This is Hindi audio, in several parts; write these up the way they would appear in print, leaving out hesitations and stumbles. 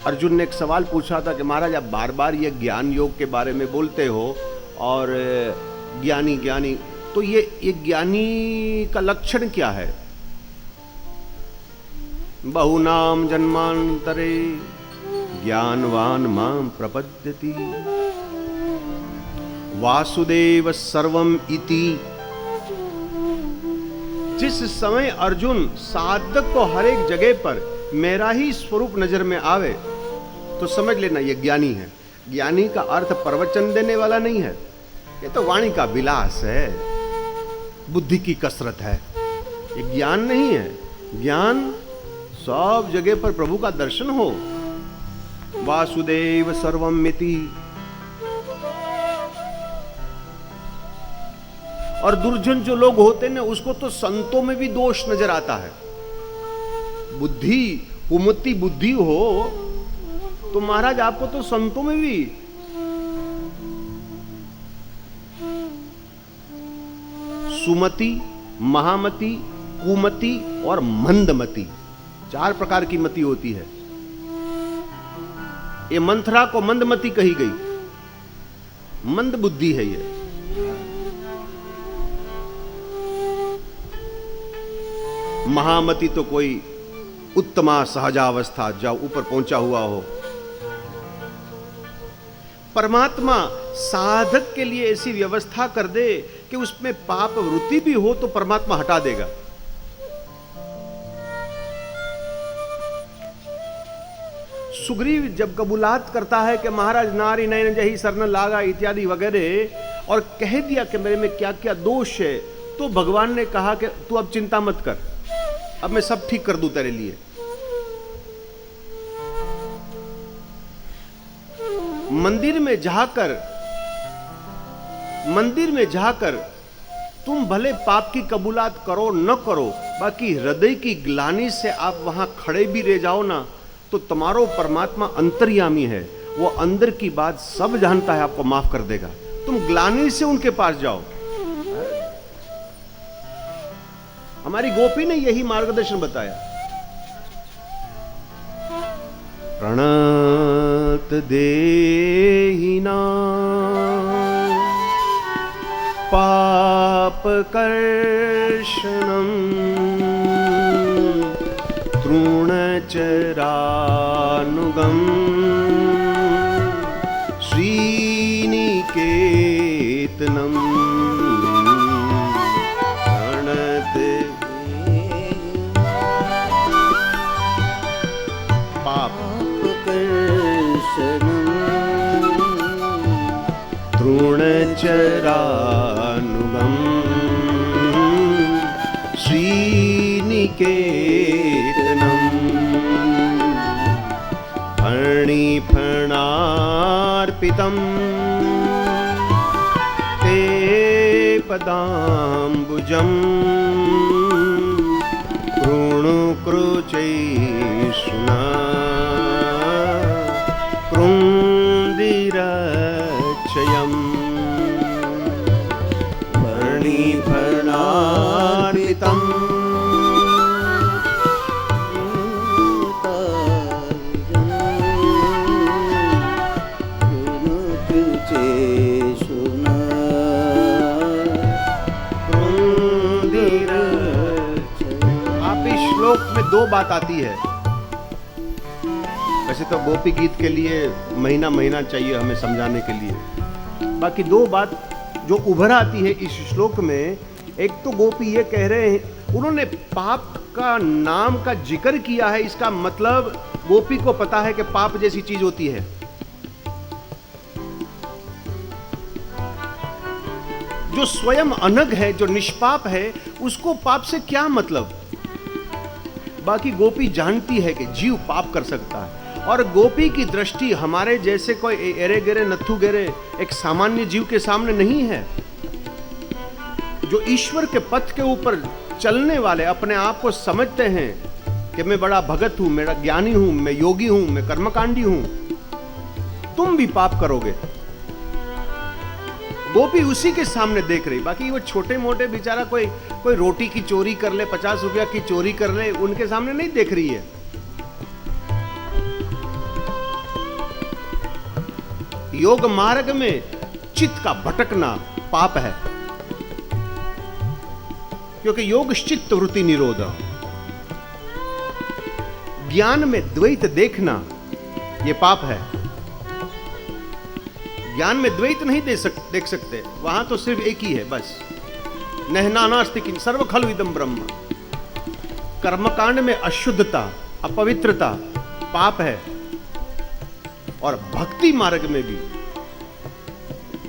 अर्जुन ने एक सवाल पूछा था कि महाराज आप बार बार ये ज्ञान योग के बारे में बोलते हो और ज्ञानी ज्ञानी, तो ये ज्ञानी का लक्षण क्या है? बहुनाम जन्मांतरे ज्ञानवान माम प्रपद्यति वासुदेव सर्वम इति। जिस समय अर्जुन साधक को हर एक जगह पर मेरा ही स्वरूप नजर में आवे तो समझ लेना ये ज्ञानी है। ज्ञानी का अर्थ प्रवचन देने वाला नहीं है, ये तो वाणी का विलास है, बुद्धि की कसरत है, ये ज्ञान नहीं है। ज्ञान सब जगह पर प्रभु का दर्शन हो। वासुदेव सर्वमिति। और दुर्जन जो लोग होते ना, उसको तो संतों में भी दोष नजर आता है। बुद्धि कुमति बुद्धि हो तो महाराज आपको तो संतों में भी सुमति, महामति, कुमति और मंदमति, 4 प्रकार की मति होती है। ये मंथरा को मंदमति कही गई, मंद बुद्धि है ये। महामति तो कोई उत्तमा सहजावस्था, जब ऊपर पहुंचा हुआ हो। परमात्मा साधक के लिए ऐसी व्यवस्था कर दे कि उसमें पाप वृत्ति भी हो तो परमात्मा हटा देगा। सुग्रीव जब कबूलात करता है कि महाराज नारी नयन जही शरण लागा इत्यादि वगैरह, और कह दिया कि मेरे में क्या क्या दोष है, तो भगवान ने कहा कि तू अब चिंता मत कर, अब मैं सब ठीक कर दूं तेरे लिए। मंदिर में जाकर तुम भले पाप की कबूलात करो न करो, बाकी हृदय की ग्लानि से आप वहां खड़े भी रह जाओ ना, तो तुम्हारो परमात्मा अंतर्यामी है, वो अंदर की बात सब जानता है, आपको माफ कर देगा। तुम ग्लानि से उनके पास जाओ। हमारी गोपी ने यही मार्गदर्शन बताया। प्रणत देहिना पाप कर्षणम तृणचरानुगम श्रीनिकेतनम तृणचरानुगम श्रीनिकेतनम फणिफणार्पितं ते पदाम्बुजं कृणुकृचैषुना कृन्दिरक्षयम् फणिफणार्पितं में 2 बात आती है। वैसे तो गोपी गीत के लिए महीना महीना चाहिए हमें समझाने के लिए, बाकी 2 बात जो उभर आती है इस श्लोक में। एक तो गोपी ये कह रहे हैं, उन्होंने पाप का नाम का जिक्र किया है, इसका मतलब गोपी को पता है कि पाप जैसी चीज होती है। जो स्वयं अनग है, जो निष्पाप है, उसको पाप से क्या मतलब। बाकी गोपी जानती है कि जीव पाप कर सकता है, और गोपी की दृष्टि हमारे जैसे कोई एरे गेरे नथु गेरे एक सामान्य जीव के सामने नहीं है। जो ईश्वर के पथ के ऊपर चलने वाले अपने आप को समझते हैं कि मैं बड़ा भगत हूं, मेरा ज्ञानी हूं, मैं योगी हूं, मैं कर्मकांडी हूं, तुम भी पाप करोगे। गोपी उसी के सामने देख रही। बाकी वो छोटे मोटे बेचारा कोई रोटी की चोरी कर ले, 50 रुपया की चोरी कर ले, उनके सामने नहीं देख रही है। योग मार्ग में चित्त का भटकना पाप है, क्योंकि योग चित्त वृत्ति निरोध। ज्ञान में द्वैत देखना यह पाप है। ज्ञान में द्वैत नहीं देख सकते, वहां तो सिर्फ एक ही है बस, नहनानास्ति किं सर्व खलु इदं ब्रह्म। कर्मकांड में अशुद्धता, अपवित्रता पाप है, और भक्ति मार्ग में भी,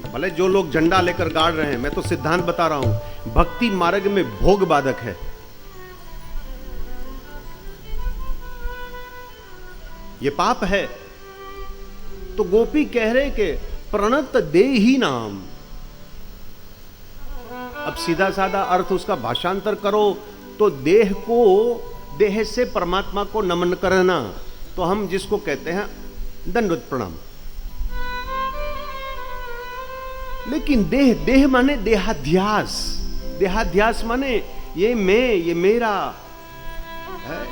भले जो लोग झंडा लेकर गाड़ रहे हैं, मैं तो सिद्धांत बता रहा हूं, भक्ति मार्ग में भोग बाधक है, ये पाप है। तो गोपी कह रहे कि प्रणत दे ही नाम। अब सीधा साधा अर्थ उसका भाषांतर करो तो देह को, देह से परमात्मा को नमन करना, तो हम जिसको कहते हैं दंडवत प्रणाम। लेकिन देह, देह माने देहाध्यास, देहाध्यास माने ये मैं, ये मेरा है।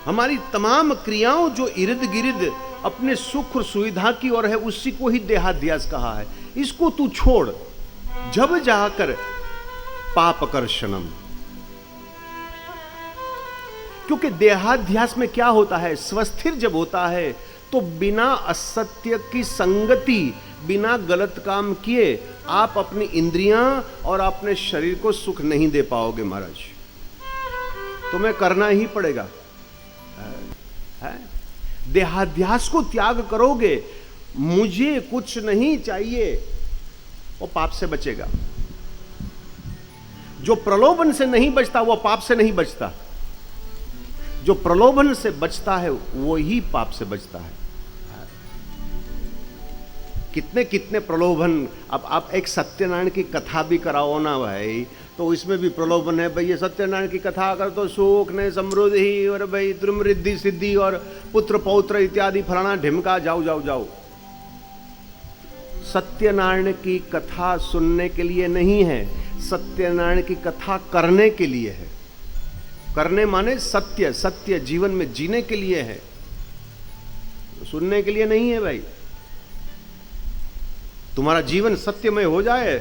हमारी तमाम क्रियाओं जो इर्द गिर्द अपने सुख और सुविधा की ओर है, उसी को ही देहाध्यास कहा है। इसको तू छोड़, जब जाकर पाप कर्षणम। क्योंकि देहाध्यास में क्या होता है, स्वस्थिर जब होता है तो बिना असत्य की संगति, बिना गलत काम किए आप अपनी इंद्रियां और अपने शरीर को सुख नहीं दे पाओगे महाराज, तुम्हें करना ही पड़ेगा। है? देहाध्यास को त्याग करोगे, मुझे कुछ नहीं चाहिए, वो पाप से बचेगा। जो प्रलोभन से नहीं बचता वो पाप से नहीं बचता, जो प्रलोभन से बचता है वो ही पाप से बचता है। कितने कितने प्रलोभन। अब आप एक सत्यनारायण की कथा भी कराओ ना भाई, तो इसमें भी प्रलोभन है भाई, ये सत्यनारायण की कथा अगर तो सुख ने समृद्धि और भाई त्रिमृद्धि सिद्धि और पुत्र पौत्र इत्यादि फलाना ढिमका, जाओ जाओ जाओ। सत्यनारायण की कथा सुनने के लिए नहीं है, सत्यनारायण की कथा करने के लिए है। करने माने सत्य, सत्य जीवन में जीने के लिए है, सुनने के लिए नहीं है भाई। तुम्हारा जीवन सत्यमय हो जाए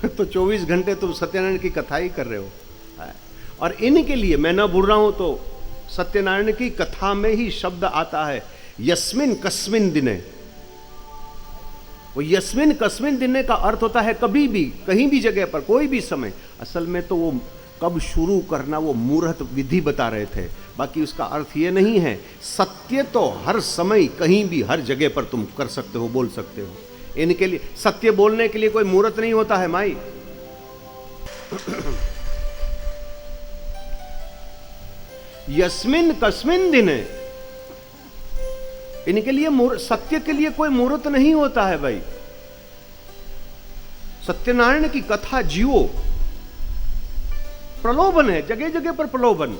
तो 24 घंटे तुम सत्यनारायण की कथा ही कर रहे हो। और इनके लिए मैं ना भूल रहा हूं तो सत्यनारायण की कथा में ही शब्द आता है यस्मिन कस्मिन दिने। वो यस्मिन कस्मिन दिने का अर्थ होता है कभी भी, कहीं भी जगह पर, कोई भी समय। असल में तो वो कब शुरू करना वो मुहूर्त विधि बता रहे थे, बाकी उसका अर्थ ये नहीं है। सत्य तो हर समय कहीं भी हर जगह पर तुम कर सकते हो, बोल सकते हो। इनके लिए सत्य बोलने के लिए कोई मुहूर्त नहीं होता है माई। यस्मिन कस्मिन दिने, इनके लिए सत्य के लिए कोई मुहूर्त नहीं होता है भाई। सत्यनारायण की कथा जियो। प्रलोभन है, जगह जगह पर प्रलोभन,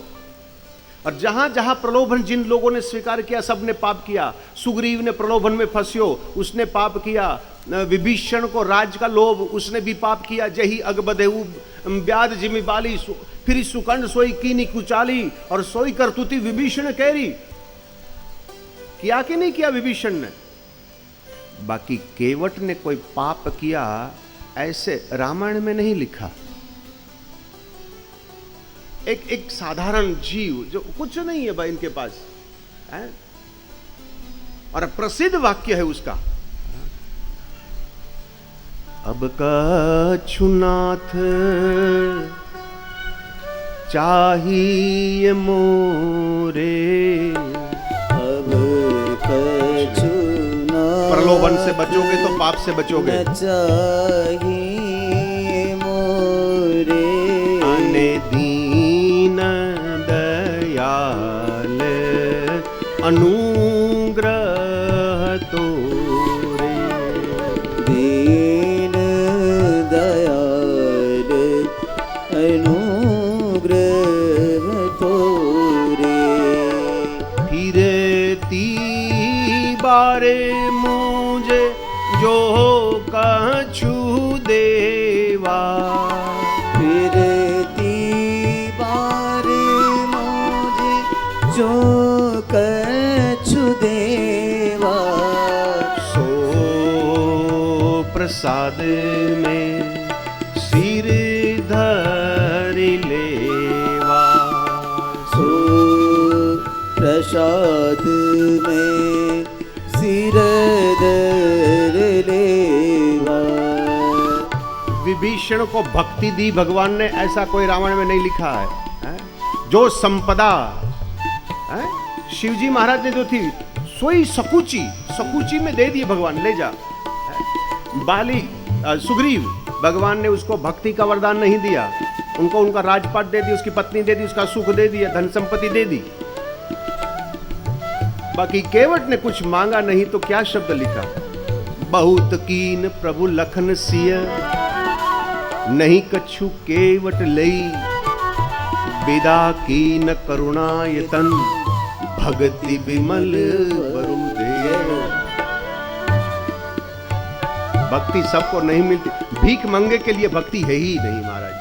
और जहां जहां प्रलोभन जिन लोगों ने स्वीकार किया सबने पाप किया। सुग्रीव ने प्रलोभन में फंसियो, उसने पाप किया। विभीषण को राज का लोभ, उसने भी पाप किया। जही अगबदेहु ब्याद जिमि बाली, फिर सुकंड सोई कीनी कुचाली, और सोई करतुति विभीषण कैरी। किया कि नहीं किया विभीषण ने? बाकी केवट ने कोई पाप किया ऐसे रामायण में नहीं लिखा। एक साधारण जीव जो कुछ नहीं है भाई इनके पास है, और प्रसिद्ध वाक्य है उसका, अब कछुनाथ चाहिए मोरे। अब कछुनाथ प्रलोभन से बचोगे तो पाप से बचोगे। चाहिए मोरे आने दीन दयाल अनुग्रह तोरे। दीन दयाल अनुग्रह तोरे। फिरती बारे मुझे जो कछु देवा। फिरती बारे मुझे जो कछु देवा। सो प्रसाद में सिर धर लेवा, सो प्रसाद में सिर धर लेवा। विभीषण को भक्ति दी भगवान ने, ऐसा कोई रामायण में नहीं लिखा है? जो संपदा शिवजी महाराज ने जो थी सोई सकुची में दे दिए भगवान, ले जा। बाली सुग्रीव, भगवान ने उसको भक्ति का वरदान नहीं दिया, उनको उनका राजपाट दे दिया, उसकी पत्नी दे दी, उसका सुख दे दिया, धन संपत्ति दे दी। बाकी केवट ने कुछ मांगा नहीं, तो क्या शब्द लिखा? बहुत कीन प्रभु लखन सिय, नहीं कछु केवट लई, विदा कीन करुणायतन, भगति विमल बरु देव। भक्ति सबको नहीं मिलती, भीख मंगे के लिए भक्ति है ही नहीं महाराज,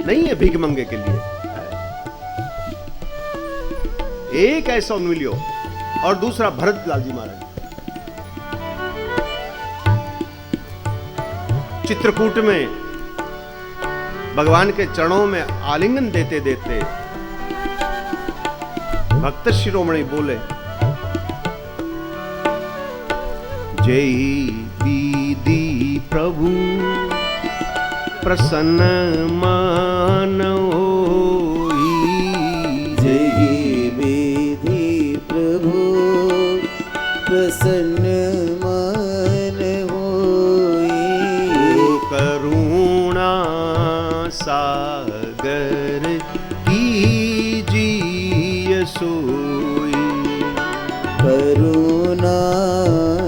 नहीं है भीख मंगे के लिए। एक ऐसा मिलियो, और दूसरा भरतलाल जी महाराज चित्रकूट में भगवान के चरणों में आलिंगन देते देते भक्त शिरोमणि बोले, जय विधि प्रभु प्रसन्न मान होई, जय विधि प्रभु प्रसन्न मन होई, करुणा सागर कीजिए सोई, करुणा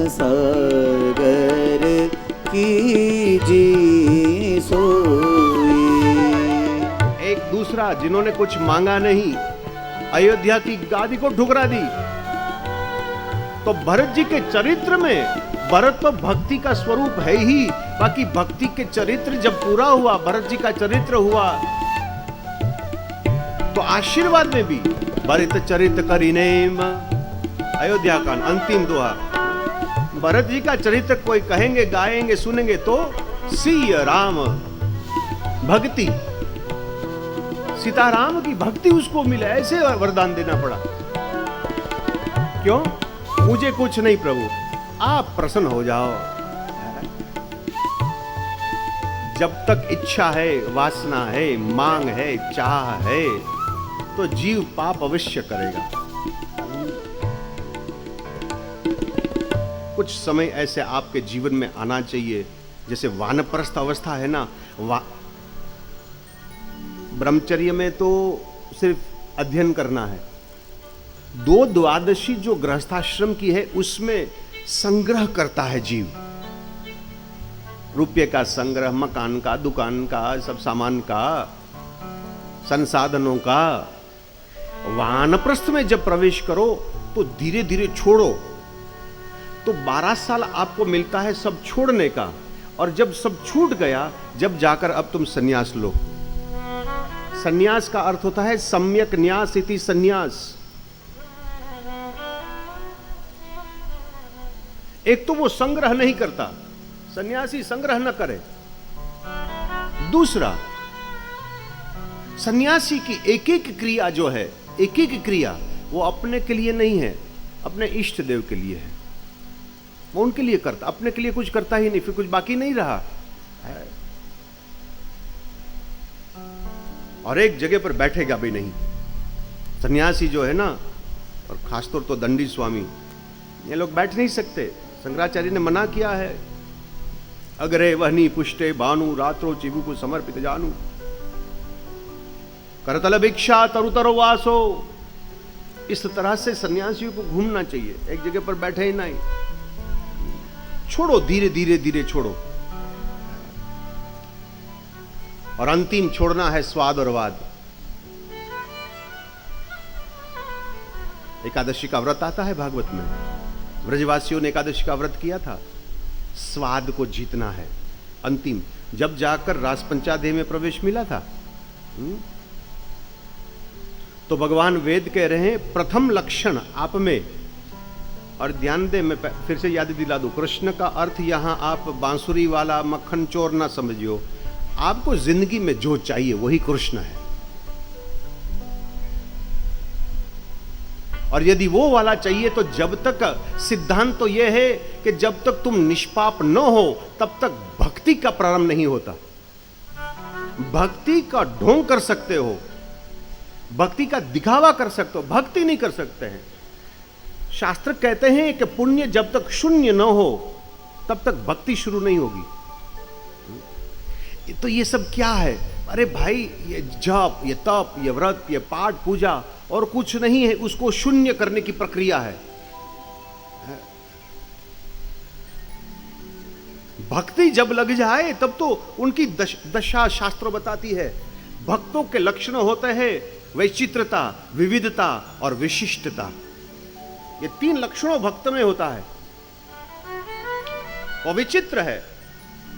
सागर कीजिए सोई। एक दूसरा जिन्होंने कुछ मांगा नहीं, अयोध्या की गादी को ठुकरा दी, तो भरत जी के चरित्र में, भरत तो भक्ति का स्वरूप है ही, बाकी भक्ति के चरित्र जब पूरा हुआ, भरत जी का चरित्र हुआ, तो आशीर्वाद में भी भरत चरित्र करिनेम, अयोध्या का अंतिम दोहा। भरत जी का चरित्र कोई कहेंगे, गाएंगे, सुनेंगे तो सिय राम भक्ति, सीताराम की भक्ति उसको मिले, ऐसे वरदान देना पड़ा। क्यों? मुझे कुछ नहीं प्रभु, आप प्रसन्न हो जाओ। जब तक इच्छा है, वासना है, मांग है, चाह है, तो जीव पाप अवश्य करेगा। कुछ समय ऐसे आपके जीवन में आना चाहिए, जैसे वानप्रस्थ अवस्था है ना, ब्रह्मचर्य में तो सिर्फ अध्ययन करना है, 2 द्वादशी जो गृहस्थाश्रम की है उसमें संग्रह करता है जीव, रुपये का संग्रह, मकान का, दुकान का, सब सामान का, संसाधनों का। वानप्रस्थ में जब प्रवेश करो तो धीरे धीरे छोड़ो, तो 12 साल आपको मिलता है सब छोड़ने का, और जब सब छूट गया, जब जाकर अब तुम सन्यास लो। सन्यास का अर्थ होता है सम्यक न्यास इति सन्यास। एक तो वो संग्रह नहीं करता, सन्यासी संग्रह न करे। दूसरा, सन्यासी की एक एक क्रिया जो है, एक एक क्रिया वो अपने के लिए नहीं है, अपने इष्ट देव के लिए है, वो उनके लिए करता, अपने के लिए कुछ करता ही नहीं, फिर कुछ बाकी नहीं रहा है। और एक जगह पर बैठेगा भी नहीं सन्यासी जो है ना, और खासतौर तो दंडी स्वामी, ये लोग बैठ नहीं सकते। शंकराचार्य ने मना किया है, अग्रे वहनी पुष्टे भानु रात्रो चिबु को समर्पित जानू, करतल भिक्षा तरुतरो वासो। इस तरह से सन्यासियों को घूमना चाहिए, एक जगह पर बैठे ही नहीं, छोड़ो, धीरे धीरे धीरे छोड़ो। और अंतिम छोड़ना है स्वाद और वाद। एकादशी का व्रत आता है भागवत में, ब्रजवासियों ने एकादशी का व्रत किया था, स्वाद को जीतना है। अंतिम जब जाकर रास पंचादेह में प्रवेश मिला था, तो भगवान वेद कह रहे हैं प्रथम लक्षण आप में और ध्यान दे, मैं फिर से याद दिला दूं, कृष्ण का अर्थ यहाँ आप बांसुरी वाला मक्खन चोर ना समझियो। आपको जिंदगी में जो चाहिए वही कृष्ण है। और यदि वो वाला चाहिए तो जब तक, सिद्धांत तो यह है कि जब तक तुम निष्पाप न हो तब तक भक्ति का प्रारंभ नहीं होता। भक्ति का ढोंग कर सकते हो, भक्ति का दिखावा कर सकते हो, भक्ति नहीं कर सकते हैं। शास्त्र कहते हैं कि पुण्य जब तक शून्य न हो तब तक भक्ति शुरू नहीं होगी। तो ये सब क्या है? अरे भाई, ये जप, ये तप, ये व्रत, ये पाठ पूजा और कुछ नहीं है, उसको शून्य करने की प्रक्रिया है। भक्ति जब लग जाए तब तो उनकी दशा शास्त्र बताती है। भक्तों के लक्षण होते हैं वैचित्रता, विविधता और विशिष्टता। ये 3 लक्षणों भक्त में होता है। वो विचित्र है,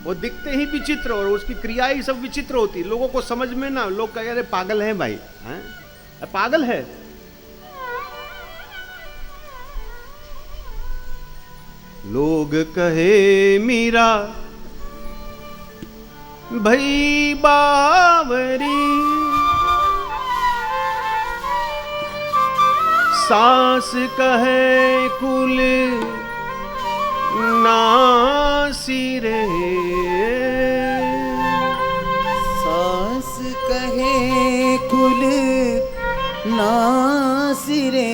वो दिखते ही विचित्र और उसकी क्रियाएं सब विचित्र होती है। लोगों को समझ में ना, लोग कह रहे पागल है भाई, हैं? पागल है। लोग कहे मीरा भई बावरी, सास कहे कुल नासी रे, सास कहे कुल नासी रे,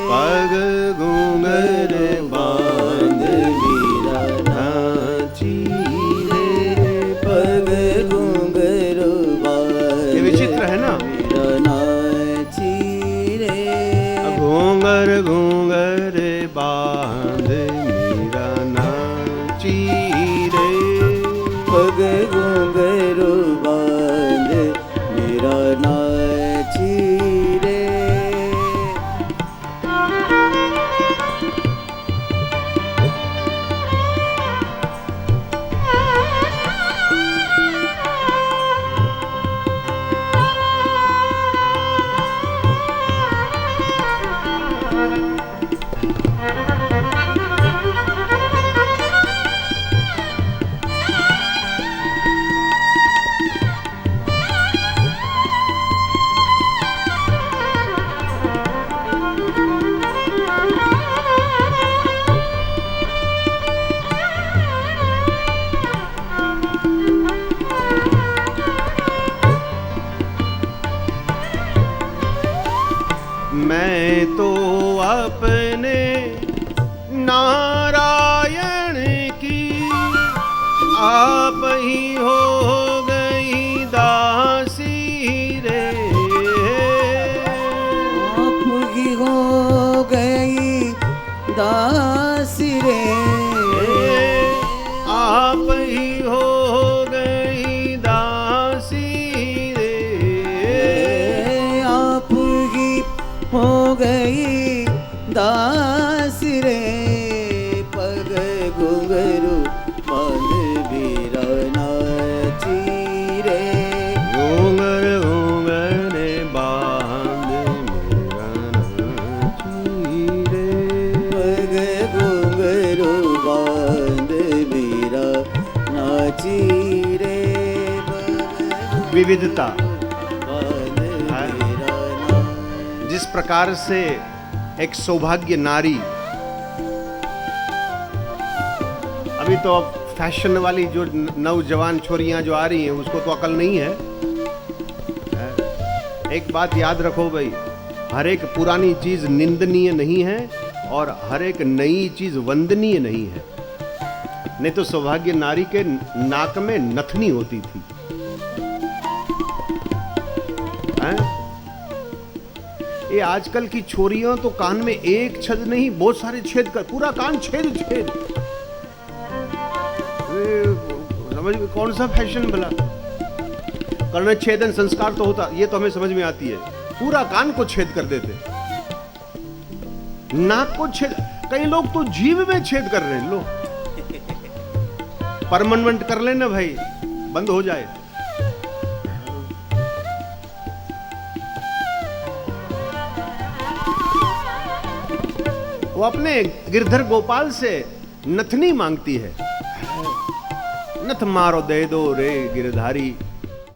पग घूंघर बांध मीरा नाची रे, पग घूंघर बांध। ये विचित्र है ना? मीरा नाची रे, घूंघर घूंघर बांध मीरा नाची रे, पग घूंघर बांध मीरा नाची रे। मैं तो अपने नारायण की आप ही हो गई दासी रे, आप ही हो गई दासी रे, आप ही हो गई दासी रे, आप ही हो गई दासी रे, पग घुंघरू बांध मीरा नाची रे, घूंघर घूंघर बांध मीरा नाची रे, पग घुंघरू बांध मीरा नाची रे, विविधता। बांध मीरा नाची। जिस प्रकार से एक सौभाग्य नारी, अभी तो अब फैशन वाली जो नौजवान छोरियां जो आ रही हैं उसको तो अकल नहीं है। एक बात याद रखो भाई, हर एक पुरानी चीज निंदनीय नहीं है और हर एक नई चीज वंदनीय नहीं है। नहीं तो सौभाग्य नारी के नाक में नथनी होती थी, हैं? ये आजकल की छोरियां तो कान में एक छेद नहीं, बहुत सारे छेद कर, पूरा कान छेद छेद। समझ में कौन सा फैशन भला? कर्ण छेदन संस्कार तो होता, ये तो हमें समझ में आती है। पूरा कान को छेद कर देते, नाक को छेद, कई लोग तो जीभ में छेद कर रहे हैं। लो परमानेंट कर लेना भाई, बंद हो जाए। वो अपने गिरधर गोपाल से नथनी मांगती है। नथ मारो दे दो रे गिरधारी,